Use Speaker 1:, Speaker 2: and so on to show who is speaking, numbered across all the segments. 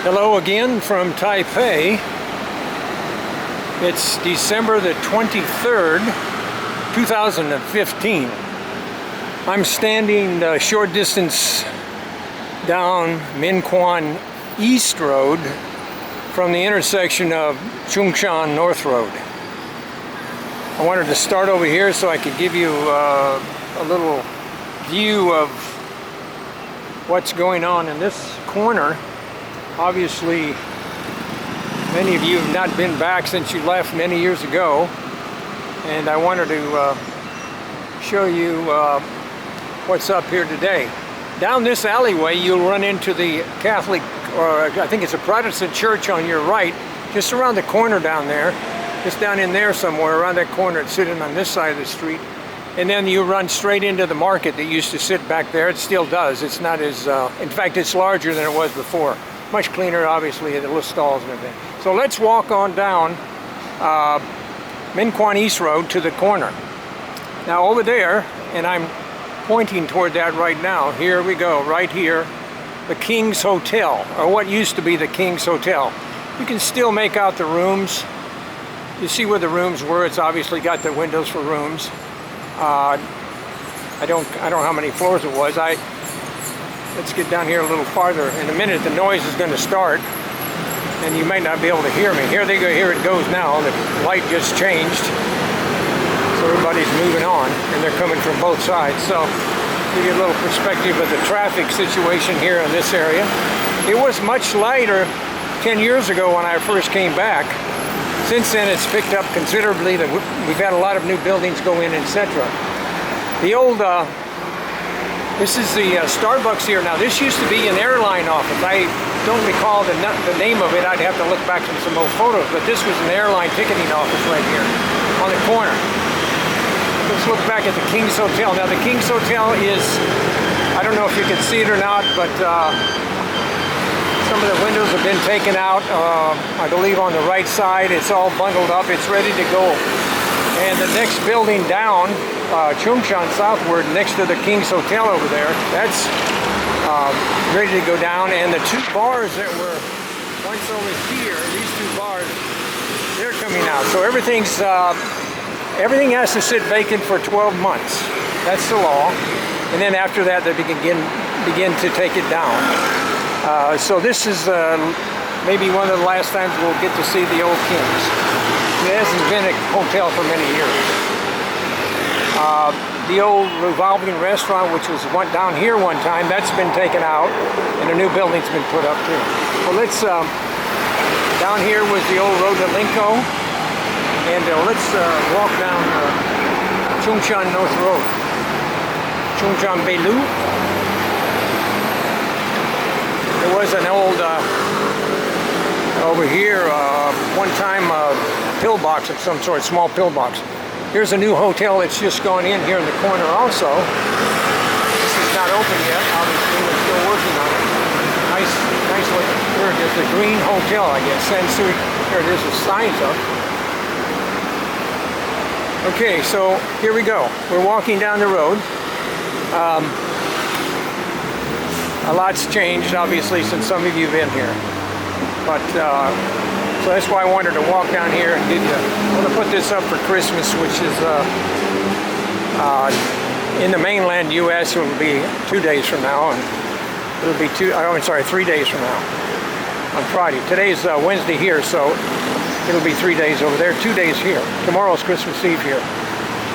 Speaker 1: Hello again from Taipei. It's December the 23rd, 2015. I'm standing a short distance down Minquan East Road from the intersection of Chung Shan North Road. I wanted to start over here so I could give you a little view of what's going on in this corner. Obviously, many of you have not been back since you left many years ago, and I wanted to show you what's up here today. Down this alleyway, you'll run into the Catholic, or I think it's a Protestant church on your right, just around the corner down there, just down in there somewhere, around that corner. It's sitting on this side of the street. And then you run straight into the market that used to sit back there. It still does. It's not as, in fact, it's larger than it was before. Much cleaner, obviously, the little stalls and everything. So let's walk on down Minquan East Road to the corner. Now over there, and I'm pointing toward that right now, here we go, right here, the King's Hotel, or what used to be the King's Hotel. You can still make out the rooms. You see where the rooms were. It's obviously got the windows for rooms. I don't know how many floors it was. Let's get down here a little farther. In a minute, the noise is going to start, and you might not be able to hear me. Here they go. Here it goes now. The light just changed, so everybody's moving on, and they're coming from both sides. So, give you a little perspective of the traffic situation here in this area. It was much lighter 10 years ago when I first came back. Since then, it's picked up considerably. We've had a lot of new buildings go in, etc. The old. This is the Starbucks here. Now, this used to be an airline office. I don't recall the name of it. I'd have to look back at some old photos, but this was an airline ticketing office right here on the corner. Let's look back at the King's Hotel. Now, the King's Hotel is, I don't know if you can see it or not, but some of the windows have been taken out. I believe on the right side, it's all bundled up. It's ready to go. And the next building down, Chung Shan southward, next to the King's Hotel over there, that's ready to go down. And the two bars that were once over here, these two bars, they're coming out. So everything has to sit vacant for 12 months. That's the law. And then after that, they begin to take it down. So this is maybe one of the last times we'll get to see the old King's. It hasn't been a hotel for many years. The old revolving restaurant, which was down here one time, that's been taken out, and a new building's been put up too. Well, let's, down here was the old road to Linko, and let's walk down Chung Shan North Road. Chung Shan Beilu. There was an old, over here, one time pillbox of some sort, small pillbox. Here's a new hotel that's just gone in here in the corner also. This is not open yet, obviously, we're still working on it. Nice looking. Here it is, the Green Hotel, I guess. Sensui. Here it is, the sign's up. Okay, so here we go. We're walking down the road. A lot's changed, obviously, since some of you have been here. But, so that's why I wanted to walk down here and give you, I'm going to put this up for Christmas, which is, in the mainland U.S., it will be 2 days from now, and it'll be 3 days from now, on Friday. Today's Wednesday here, so it'll be 3 days over there, 2 days here. Tomorrow's Christmas Eve here.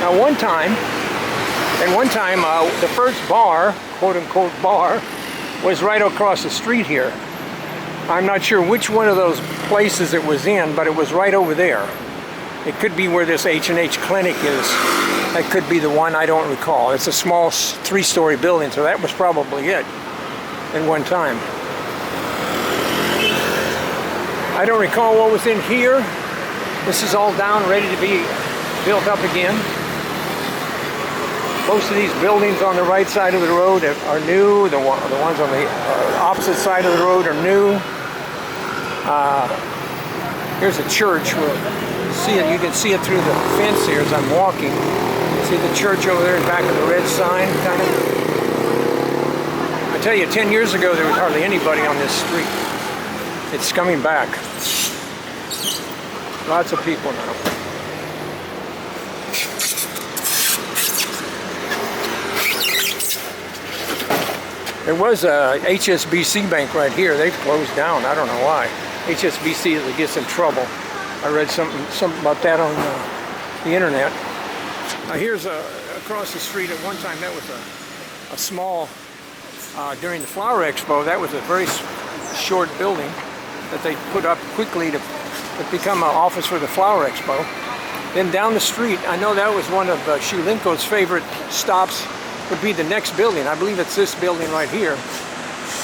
Speaker 1: Now, one time, the first bar, quote-unquote bar, was right across the street here. I'm not sure which one of those places it was in, but it was right over there. It could be where this H&H clinic is. That could be the one, I don't recall. It's a small 3-story building, so that was probably it at one time. I don't recall what was in here. This is all down, ready to be built up again. Most of these buildings on the right side of the road are new. The ones on the opposite side of the road are new. Here's a church. You can see it through the fence here as I'm walking. See the church over there back of the red sign, kind of. I tell you, 10 years ago there was hardly anybody on this street. It's coming back. Lots of people now. There was a HSBC bank right here. They've closed down. I don't know why. HSBC gets in trouble. I read something about that on the internet. Here's across the street. At one time, that was a small. During the Flower Expo, that was a very short building that they put up quickly to become an office for the Flower Expo. Then down the street, I know that was one of Shulinko's favorite stops. Would be the next building. I believe it's this building right here.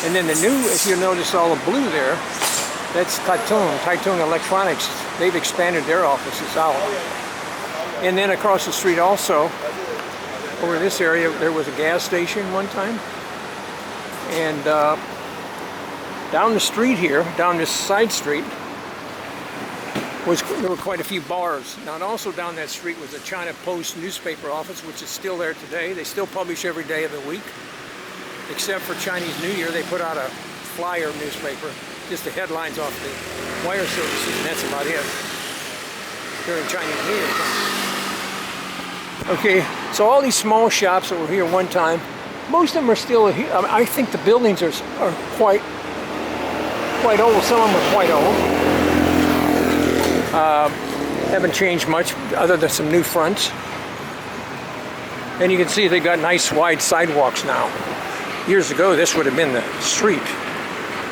Speaker 1: And then the new, if you notice all the blue there, that's Taitung Electronics. They've expanded their offices out. And then across the street also, over this area, there was a gas station one time. And down the street here, down this side street, there were quite a few bars. Now, and also down that street was the China Post newspaper office, which is still there today. They still publish every day of the week, except for Chinese New Year. They put out a flyer newspaper, just the headlines off the wire services, and that's about it during Chinese New Year. Okay, so all these small shops that were here one time, most of them are still here. I think the buildings are quite old. Some of them are quite old. Haven't changed much other than some new fronts. And you can see they've got nice wide sidewalks now. Years ago, this would have been the street.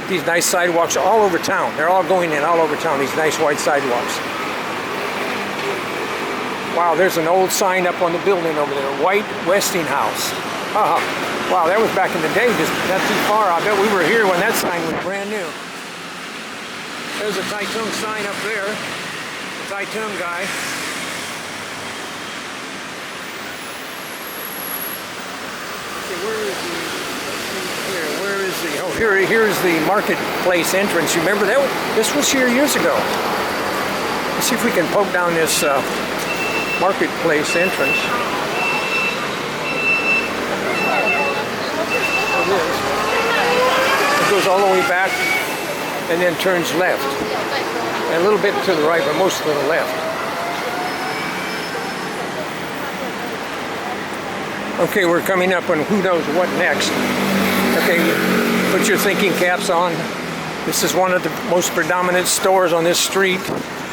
Speaker 1: These nice sidewalks all over town. They're all going in all over town, these nice wide sidewalks. Wow, there's an old sign up on the building over there, White Westinghouse. Wow, that was back in the day, just not too far. I bet we were here when that sign was brand new. There's a Taitung sign up there. The Taitung guy. Okay, where is the? Oh, here's the marketplace entrance. You remember that? This was here years ago. Let's see if we can poke down this marketplace entrance. It goes all the way back and then turns left. And a little bit to the right, but most to the left. Okay, we're coming up on who knows what next. Okay, put your thinking caps on. This is one of the most predominant stores on this street,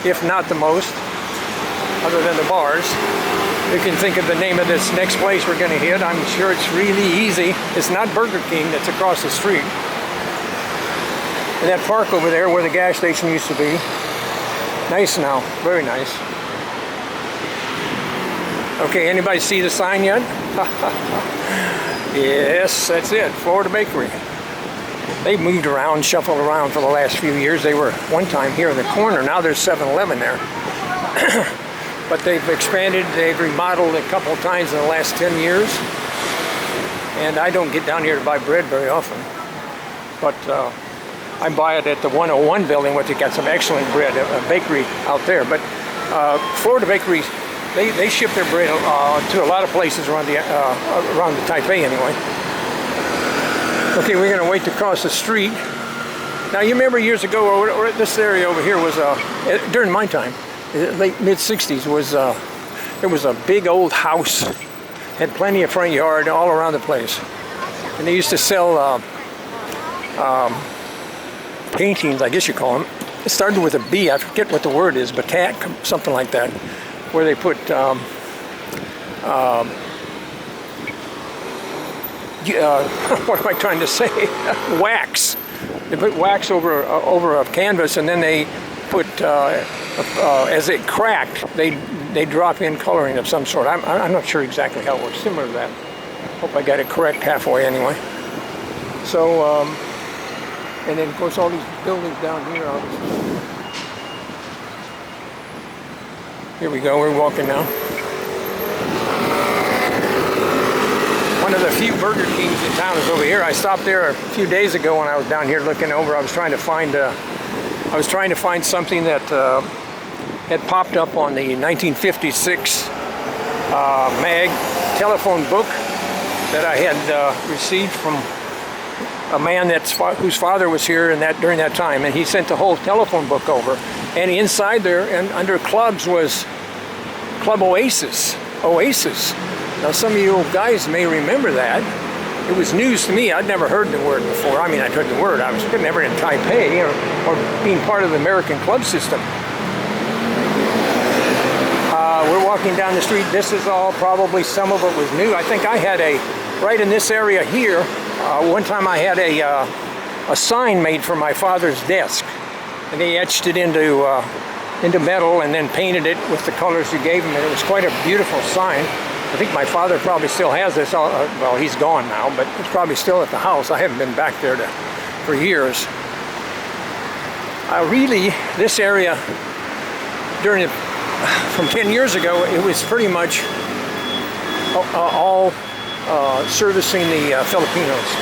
Speaker 1: if not the most, other than the bars. You can think of the name of this next place we're going to hit. I'm sure it's really easy. It's not Burger King that's across the street. And that park over there where the gas station used to be. Nice now, very nice. Okay, anybody see the sign yet? Yes, that's it, Florida Bakery. They've moved around, shuffled around for the last few years. They were one time here in the corner. Now there's 7-Eleven there. But they've expanded, they've remodeled a couple of times in the last 10 years. And I don't get down here to buy bread very often. But I buy it at the 101 building, which has got some excellent bread, a bakery out there. But Florida Bakeries, they ship their bread to a lot of places around the Taipei anyway. Okay, we're going to wait to cross the street. Now you remember years ago, or this area over here was, during my time, late mid-60s, there was a big old house, had plenty of front yard all around the place. And they used to sell paintings, I guess you call them. It started with a B, I forget what the word is, batak, something like that, where they put what am I trying to say? Wax. They put wax over a canvas, and then they put, as it cracked, they drop in coloring of some sort. I'm not sure exactly how it works. Similar to that. Hope I got it correct halfway anyway. So, and then of course all these buildings down here, obviously. Here we go, we're walking now. One of the few Burger Kings in town is over here. I stopped there a few days ago when I was down here looking over. I was trying to find something that had popped up on the 1956 mag telephone book that I had received from a man whose father was here during that time, and he sent the whole telephone book over. And inside there, and under clubs, was Club Oasis. Oasis. Now, some of you guys may remember that. It was news to me. I'd never heard the word before. I mean, I'd heard the word. I was never in Taipei or being part of the American club system. We're walking down the street. This is all probably, some of it was new. I think I had right in this area here, one time I had a sign made for my father's desk. And they etched it into metal and then painted it with the colors you gave him. And it was quite a beautiful sign. I think my father probably still has this. Well, he's gone now, but it's probably still at the house. I haven't been back there for years. Really, this area, from 10 years ago, it was pretty much all servicing the Filipinos.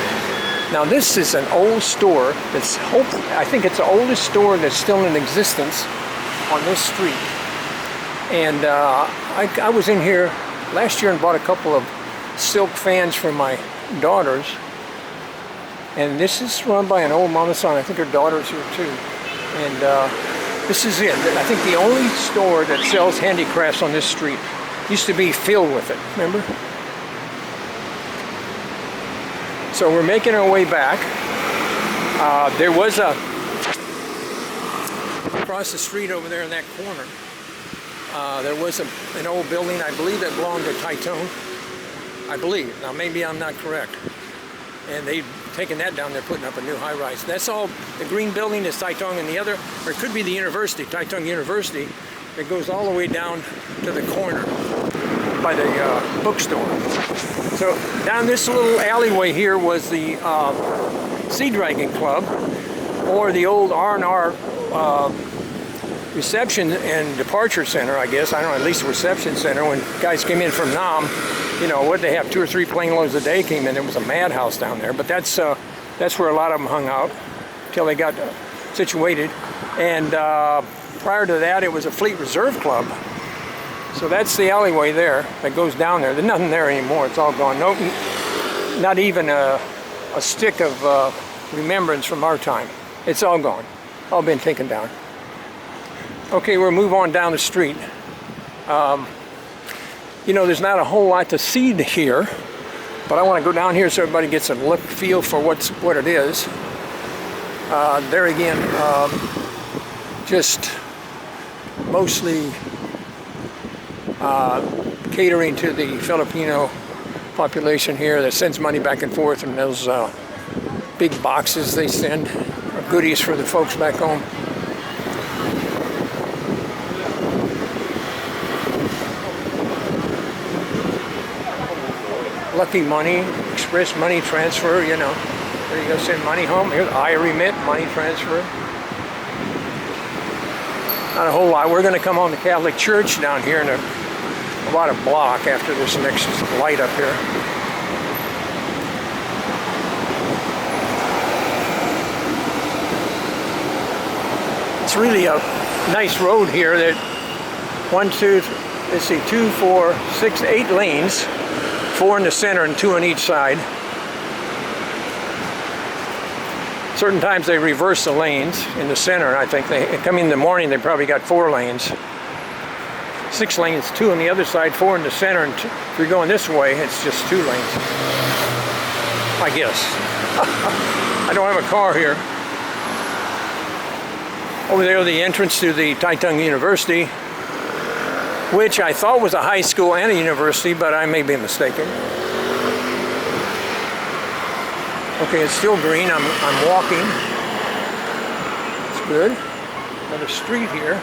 Speaker 1: Now, this is an old store I think it's the oldest store that's still in existence on this street. And I was in here last year and bought a couple of silk fans for my daughters. And this is run by an old mama san. I think her daughter's here too. And this is it. I think the only store that sells handicrafts on this street. Used to be filled with it, remember? So we're making our way back. There was across the street over there in that corner, there was an old building, I believe, that belonged to Taiwan. I believe. Now, maybe I'm not correct. And they've taken that down. They're putting up a new high-rise. That's all. The green building is Taiwan, and the other, or it could be the university, Taiwan University. It goes all the way down to the corner by the bookstore. So down this little alleyway here was the Sea Dragon Club, or the old R&R reception and departure center, I guess. I don't know, at least a reception center. When guys came in from Nam, you know, what they have, 2 or 3 plane loads a day came in. There was a madhouse down there. But that's where a lot of them hung out till they got situated. And prior to that, it was a Fleet Reserve Club. So that's the alleyway there that goes down there. There's nothing there anymore. It's all gone. No, not even a stick of remembrance from our time. It's all gone. All been taken down. Okay, we'll move on down the street. You know, there's not a whole lot to see here, but I want to go down here so everybody gets a feel for what it is. There again, just mostly catering to the Filipino population here that sends money back and forth in those big boxes they send, or goodies for the folks back home. Lucky Money, Express Money Transfer, you know. There you go, send money home. Here's I Remit, Money Transfer. Not a whole lot. We're going to come on the Catholic Church down here in about a block after this next light up here. It's really a nice road here that 2, 4, 6, 8 lanes. 4 in the center and 2 on each side. Certain times they reverse the lanes in the center. I think they come in the morning, they probably got 4 lanes. 6 lanes, 2 on the other side, 4 in the center, and if you're going this way, it's just 2 lanes. I guess. I don't have a car here. Over there, the entrance to the Taitung University, which I thought was a high school and a university, but I may be mistaken. Okay, it's still green. I'm walking. It's good. Another street here.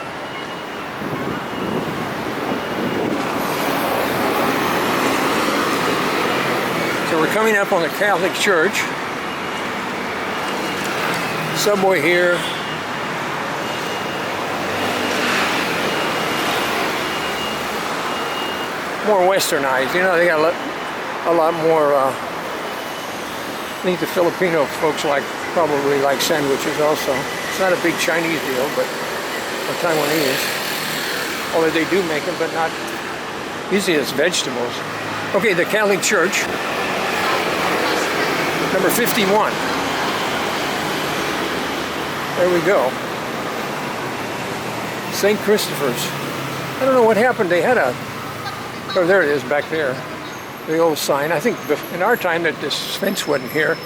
Speaker 1: So we're coming up on the Catholic Church. Subway here. More westernized, you know, they got a lot more, I think the Filipino folks probably like sandwiches also. It's not a big Chinese deal, but or Taiwanese. Although they do make them, but not, usually it's vegetables. Okay, the Catholic Church, number 51. There we go. St. Christopher's. I don't know what happened. They had a... Oh, there it is back there. The old sign. I think in our time that this fence wasn't here,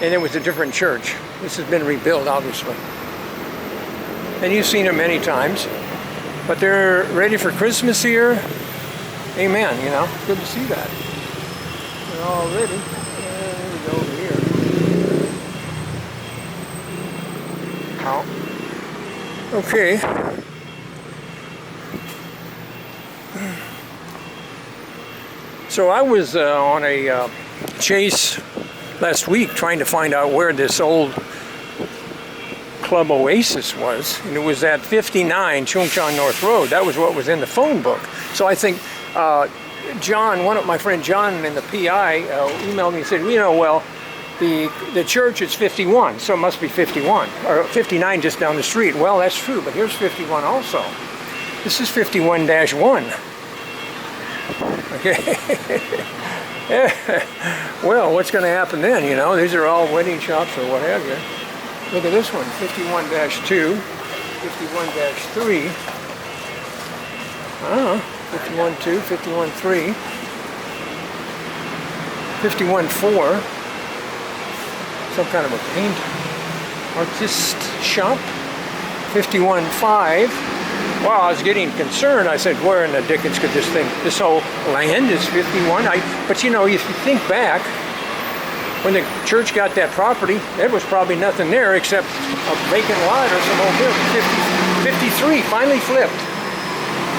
Speaker 1: and it was a different church. This has been rebuilt, obviously. And you've seen them many times. But they're ready for Christmas here. Amen, you know. Good to see that. They're all ready. And we go over here. Oh. Okay. So I was on a chase last week trying to find out where this old Club Oasis was, and it was at 59 Chung North Road. That was what was in the phone book. So I think John, my friend John in the PI emailed me and said, you know, well, the church is 51, so it must be 51, or 59 just down the street. Well, that's true, but here's 51 also. This is 51-1. Okay. Well, what's going to happen then? You know, these are all wedding shops or what have you. Look at this one, 51-2, 51-3. I don't know, 51-2, 51-3, 51-4. Some kind of a paint artist shop. 51-5. Wow, I was getting concerned. I said, where in the dickens could this whole land is 51? But you know, if you think back, when the church got that property, there was probably nothing there except a vacant lot or some old building. 53 finally flipped.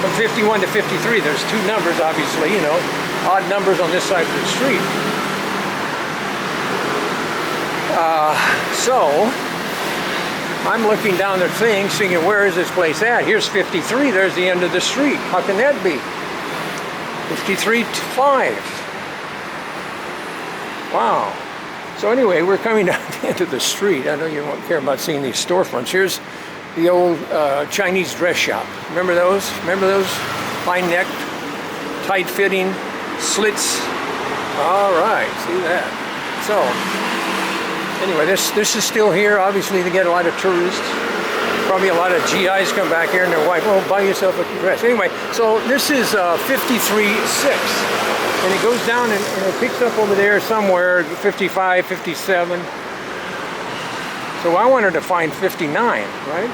Speaker 1: From 51 to 53, there's two numbers, obviously, you know, odd numbers on this side of the street. So, I'm looking down the thing, seeing where is this place at? Here's 53, there's the end of the street. How can that be? 53-5. Wow. So anyway, we're coming down the end of the street. I know you won't care about seeing these storefronts. Here's the old Chinese dress shop. Remember those? Remember those? High-necked, tight-fitting, slits. All right, see that. So, anyway, this is still here. Obviously, they get a lot of tourists. Probably a lot of GIs come back here and their wife, well, buy yourself a dress. Anyway, so this is 53-6. And it goes down and it picks up over there somewhere, 55, 57. So I wanted to find 59, right?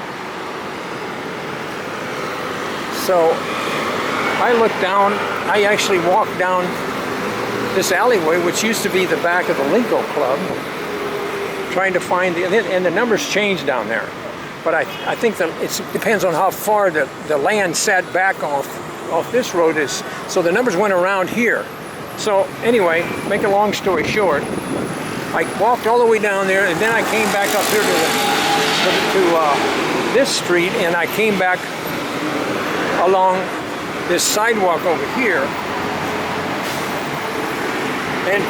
Speaker 1: So I looked down, I actually walked down this alleyway, which used to be the back of the Linko Club, trying to find and the numbers changed down there. But I think that it depends on how far the land sat back off this road is. So the numbers went around here. So anyway, make a long story short, I walked all the way down there, and then I came back up here to this street, and I came back along this sidewalk over here, and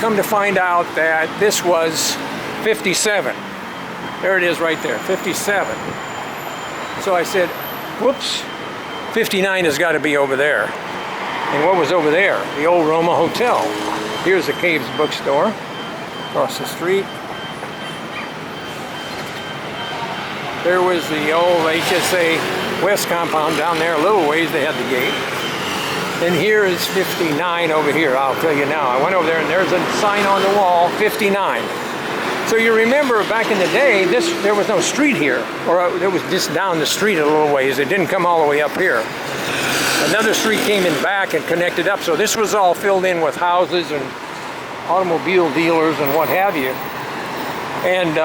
Speaker 1: come to find out that this was 57. There it is right there, 57. So I said, whoops, 59 has got to be over there. And what was over there? The old Roma Hotel. Here's the Caves bookstore across the street. There was the old HSA West compound down there, a little ways they had the gate. And here is 59 over here, I'll tell you now. I went over there and there's a sign on the wall, 59. So you remember back in the day, there was no street here, or it was just down the street a little ways. It didn't come all the way up here. Another street came in back and connected up, so this was all filled in with houses and automobile dealers and what have you. And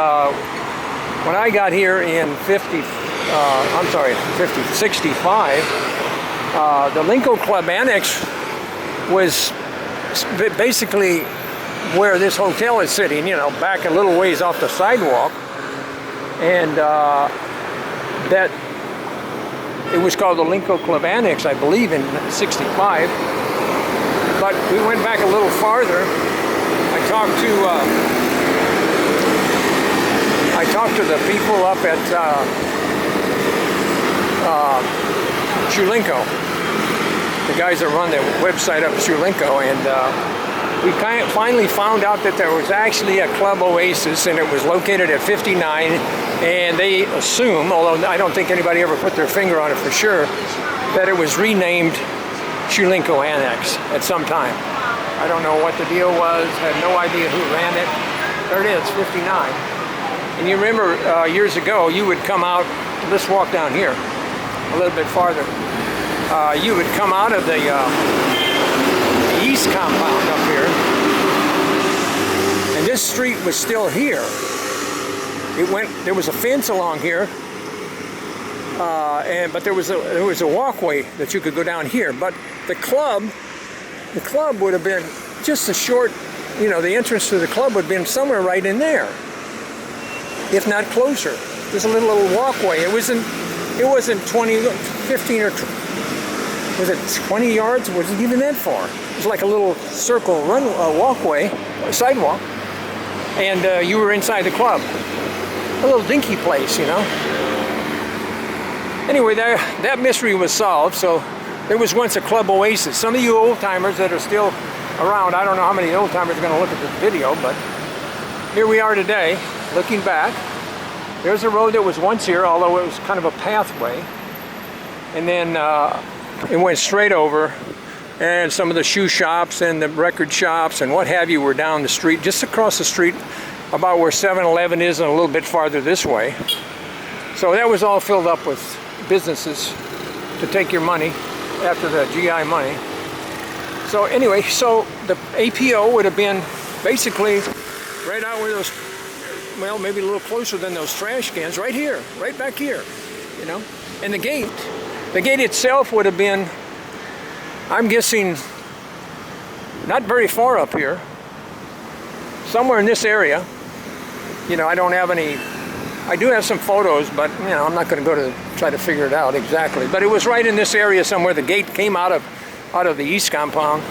Speaker 1: when I got here in 65, the Linko Club Annex was basically where this hotel is sitting, you know, back a little ways off the sidewalk. And that it was called the Linko Club Annex, I believe, in 65. But we went back a little farther. I talked to the people up at Chulinko, the guys that run the website up at Chulinko, and we finally found out that there was actually a Club Oasis, and it was located at 59, and they assume, although I don't think anybody ever put their finger on it for sure, that it was renamed Chulinko Annex at some time. I don't know what the deal was, had no idea who ran it. There it is, 59. And you remember years ago, you would come out, let's walk down here a little bit farther. You would come out of the East Compound up here, and this street was still here. There was a fence along here, but there was a walkway that you could go down here. But the club would have been just a short, the entrance to the club would have been somewhere right in there, if not closer. There's a little walkway. It wasn't 20, 15 or was it 20 yards? Was it even that far? It was like a little circle walkway, sidewalk, and you were inside the club. A little dinky place, Anyway, that mystery was solved. So there was once a Club Oasis. Some of you old timers that are still around, I don't know how many old timers are going to look at this video, but here we are today, looking back. There's a road that was once here, although it was kind of a pathway, and then it went straight over, and some of the shoe shops and the record shops and what have you were down the street, just across the street, about where 7-Eleven is, and a little bit farther this way. So that was all filled up with businesses to take your money after the GI money. So anyway, so the APO would have been basically right out where those, well, maybe a little closer than those trash cans, right here, right back here, And the gate itself would have been, I'm guessing, not very far up here, somewhere in this area. I don't have any, I do have some photos, but I'm not going to go to try to figure it out exactly. But it was right in this area somewhere. The gate came out of the East Compound.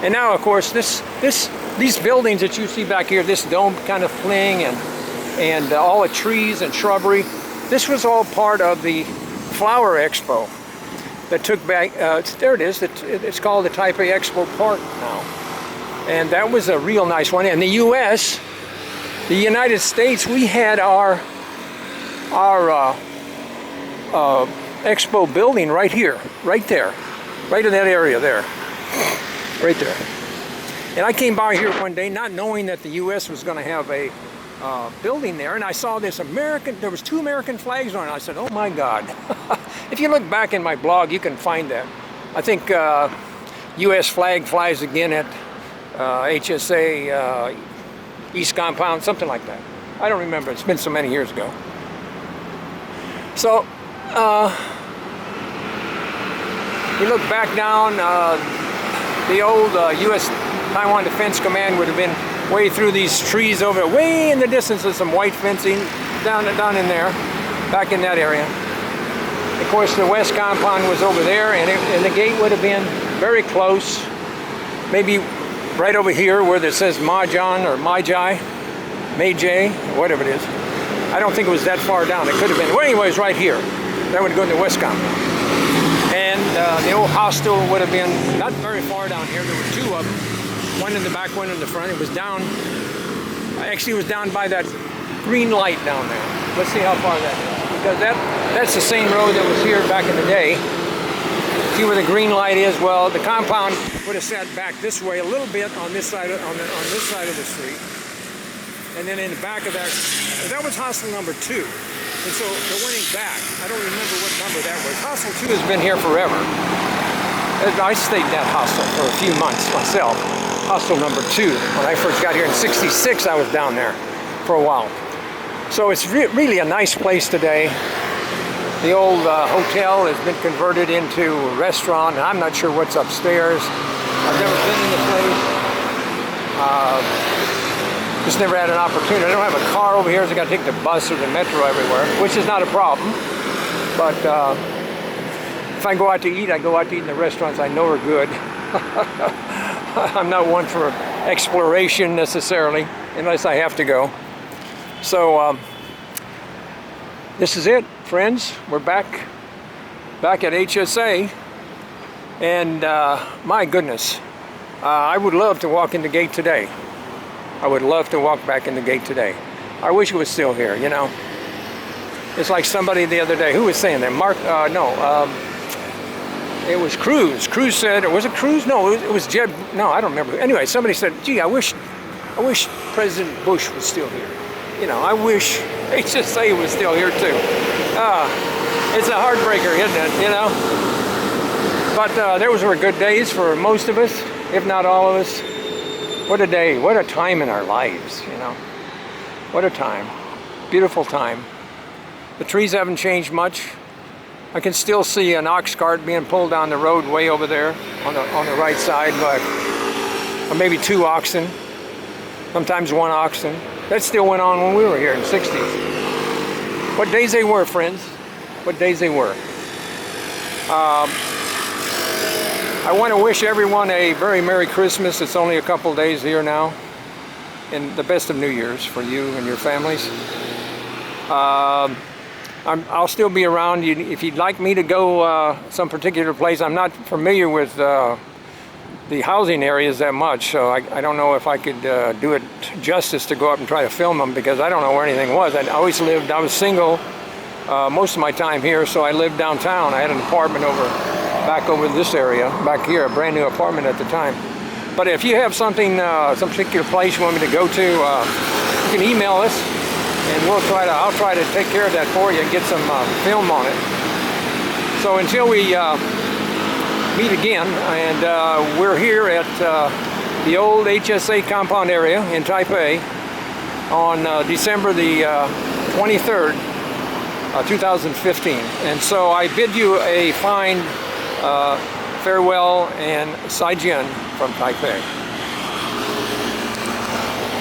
Speaker 1: And now, of course, these buildings that you see back here, this dome kind of thing, and all the trees and shrubbery, this was all part of the Flower Expo that took back, there it is, it's called the Taipei Expo Park now. And that was a real nice one. And the U.S., the United States, we had our expo building right here, right there, right in that area there, right there. And I came by here one day not knowing that the U.S. was going to have a building there, and I saw this there was 2 American flags on it. I said, oh my God. If you look back in my blog, you can find that. I think U.S. flag flies again at HSA East Compound, something like that. I don't remember. It's been so many years ago. So, you look back down, the old U.S. Taiwan Defense Command would have been way through these trees over, way in the distance, with some white fencing down in there, back in that area. Of course, the West Compound was over there, and the gate would have been very close, maybe right over here where it says Mahjong or Majai, whatever it is. I don't think it was that far down. It could have been. Well, anyways, right here. That would go to the West Compound. And the old hostel would have been not very far down here. There were 2 of them. One in the back, one in the front. It was down, actually it was down by that green light down there. Let's see how far that is. Because that's the same road that was here back in the day. See where the green light is? Well, the compound would have sat back this way a little bit on this side of the street. And then in the back of that was hostel number 2. And so they're winning back. I don't remember what number that was. Hostel 2 has been here forever. I stayed in that hostel for a few months myself. Hostel number 2. When I first got here in '66, I was down there for a while. So it's really a nice place today. The old hotel has been converted into a restaurant, and I'm not sure what's upstairs. I've never been in the place. Just never had an opportunity. I don't have a car over here, so I got to take the bus or the metro everywhere, which is not a problem. But if I go out to eat, I go out to eat in the restaurants I know are good. I'm not one for exploration necessarily, unless I have to go. So this is it, friends. We're back at HSA, and my goodness, I would love to walk in the gate today. I would love to walk back in the gate today. I wish it was still here, you know. It's like somebody the other day, who was saying that? It was Cruz. Cruz said, or was it Cruz? No, it was Jeb. No, I don't remember. Anyway, somebody said, gee, I wish President Bush was still here. You know, I wish HSA was still here too. It's a heartbreaker, isn't it, you know? But those were good days for most of us, if not all of us. What a day, what a time in our lives, you know? What a time, beautiful time. The trees haven't changed much. I can still see an ox cart being pulled down the road way over there on the right side, or maybe 2 oxen, sometimes 1 oxen. That still went on when we were here in the 60s. What days they were, friends. What days they were. I want to wish everyone a very Merry Christmas. It's only a couple days here now. And the best of New Year's for you and your families. I'll still be around. If you'd like me to go some particular place, I'm not familiar with the housing areas that much, so I don't know if I could do it justice to go up and try to film them, because I don't know where anything was. I was single most of my time here, so I lived downtown. I had an apartment back over this area, back here, a brand new apartment at the time. But if you have something, some particular place you want me to go to, you can email us, and I'll try to take care of that for you and get some film on it. So until we meet again, and we're here at the old HSA Compound area in Taipei on December the 23rd, 2015. And so I bid you a fine farewell and Zaijian from Taipei.